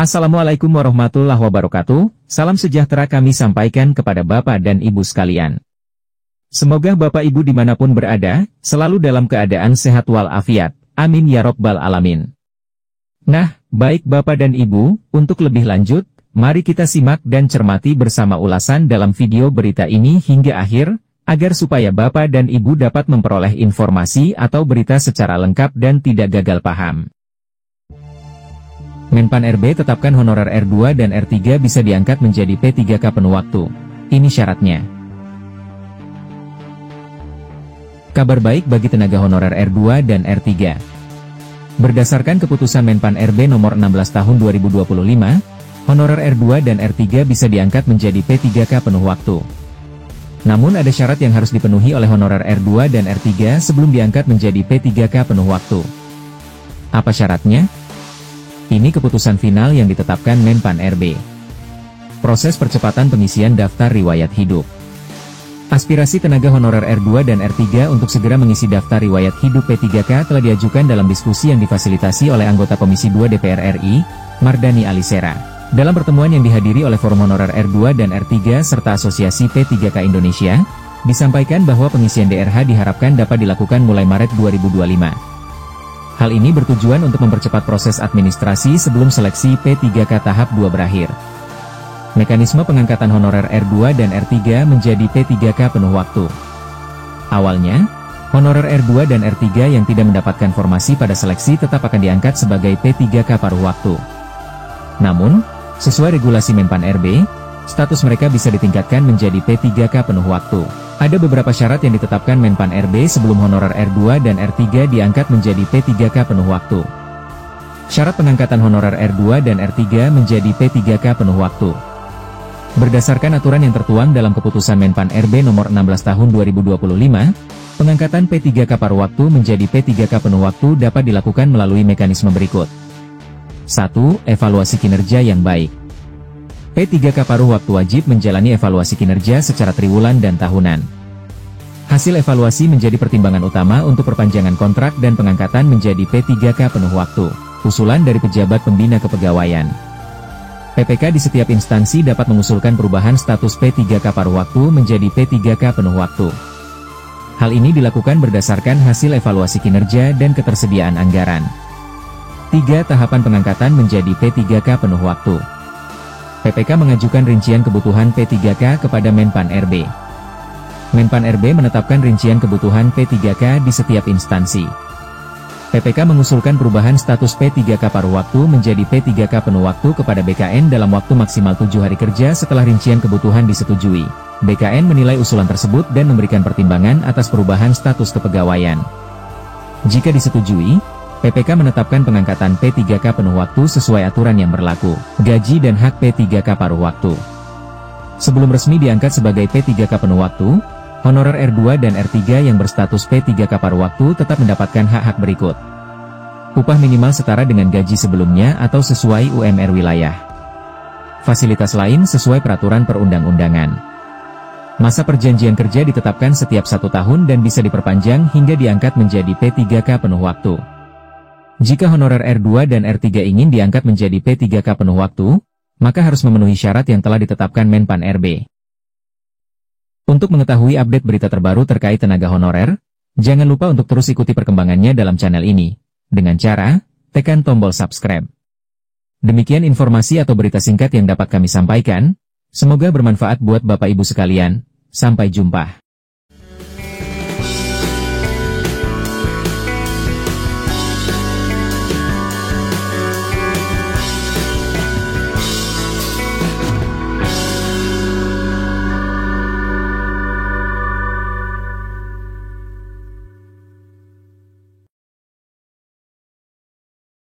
Assalamualaikum warahmatullahi wabarakatuh, salam sejahtera kami sampaikan kepada Bapak dan Ibu sekalian. Semoga Bapak Ibu dimanapun berada, selalu dalam keadaan sehat walafiat, amin ya robbal alamin. Nah, baik Bapak dan Ibu, untuk lebih lanjut, mari kita simak dan cermati bersama ulasan dalam video berita ini hingga akhir, agar supaya Bapak dan Ibu dapat memperoleh informasi atau berita secara lengkap dan tidak gagal paham. Menpan RB tetapkan honorer R2 dan R3 bisa diangkat menjadi P3K penuh waktu. Ini syaratnya. Kabar baik bagi tenaga honorer R2 dan R3. Berdasarkan keputusan Menpan RB nomor 16 tahun 2025, honorer R2 dan R3 bisa diangkat menjadi P3K penuh waktu. Namun ada syarat yang harus dipenuhi oleh honorer R2 dan R3 sebelum diangkat menjadi P3K penuh waktu. Apa syaratnya? Ini keputusan final yang ditetapkan Menpan RB. Proses percepatan pengisian daftar riwayat hidup. Aspirasi tenaga honorer R2 dan R3 untuk segera mengisi daftar riwayat hidup P3K telah diajukan dalam diskusi yang difasilitasi oleh anggota Komisi 2 DPR RI, Mardani Alisera. Dalam pertemuan yang dihadiri oleh Forum Honorer R2 dan R3 serta Asosiasi P3K Indonesia, disampaikan bahwa pengisian DRH diharapkan dapat dilakukan mulai Maret 2025. Hal ini bertujuan untuk mempercepat proses administrasi sebelum seleksi P3K tahap 2 berakhir. Mekanisme pengangkatan honorer R2 dan R3 menjadi P3K penuh waktu. Awalnya, honorer R2 dan R3 yang tidak mendapatkan formasi pada seleksi tetap akan diangkat sebagai P3K paruh waktu. Namun, sesuai regulasi Menpan RB, status mereka bisa ditingkatkan menjadi P3K penuh waktu. Ada beberapa syarat yang ditetapkan Menpan RB sebelum honorer R2 dan R3 diangkat menjadi P3K penuh waktu. Syarat pengangkatan honorer R2 dan R3 menjadi P3K penuh waktu. Berdasarkan aturan yang tertuang dalam keputusan Menpan RB nomor 16 tahun 2025, pengangkatan P3K paruh waktu menjadi P3K penuh waktu dapat dilakukan melalui mekanisme berikut. 1. Evaluasi kinerja yang baik. P3K paruh waktu wajib menjalani evaluasi kinerja secara triwulan dan tahunan. Hasil evaluasi menjadi pertimbangan utama untuk perpanjangan kontrak dan pengangkatan menjadi P3K penuh waktu. Usulan dari pejabat pembina kepegawaian. PPK di setiap instansi dapat mengusulkan perubahan status P3K paruh waktu menjadi P3K penuh waktu. Hal ini dilakukan berdasarkan hasil evaluasi kinerja dan ketersediaan anggaran. 3. Tahapan pengangkatan menjadi P3K penuh waktu. PPK mengajukan rincian kebutuhan P3K kepada Menpan RB. Menpan RB menetapkan rincian kebutuhan P3K di setiap instansi. PPK mengusulkan perubahan status P3K paruh waktu menjadi P3K penuh waktu kepada BKN dalam waktu maksimal 7 hari kerja setelah rincian kebutuhan disetujui. BKN menilai usulan tersebut dan memberikan pertimbangan atas perubahan status kepegawaian. Jika disetujui, PPK menetapkan pengangkatan P3K penuh waktu sesuai aturan yang berlaku, gaji dan hak P3K paruh waktu. Sebelum resmi diangkat sebagai P3K penuh waktu, honorer R2 dan R3 yang berstatus P3K paruh waktu tetap mendapatkan hak-hak berikut. Upah minimal setara dengan gaji sebelumnya atau sesuai UMR wilayah. Fasilitas lain sesuai peraturan perundang-undangan. Masa perjanjian kerja ditetapkan setiap 1 tahun dan bisa diperpanjang hingga diangkat menjadi P3K penuh waktu. Jika honorer R2 dan R3 ingin diangkat menjadi P3K penuh waktu, maka harus memenuhi syarat yang telah ditetapkan Menpan RB. Untuk mengetahui update berita terbaru terkait tenaga honorer, jangan lupa untuk terus ikuti perkembangannya dalam channel ini, dengan cara tekan tombol subscribe. Demikian informasi atau berita singkat yang dapat kami sampaikan, semoga bermanfaat buat Bapak Ibu sekalian, sampai jumpa.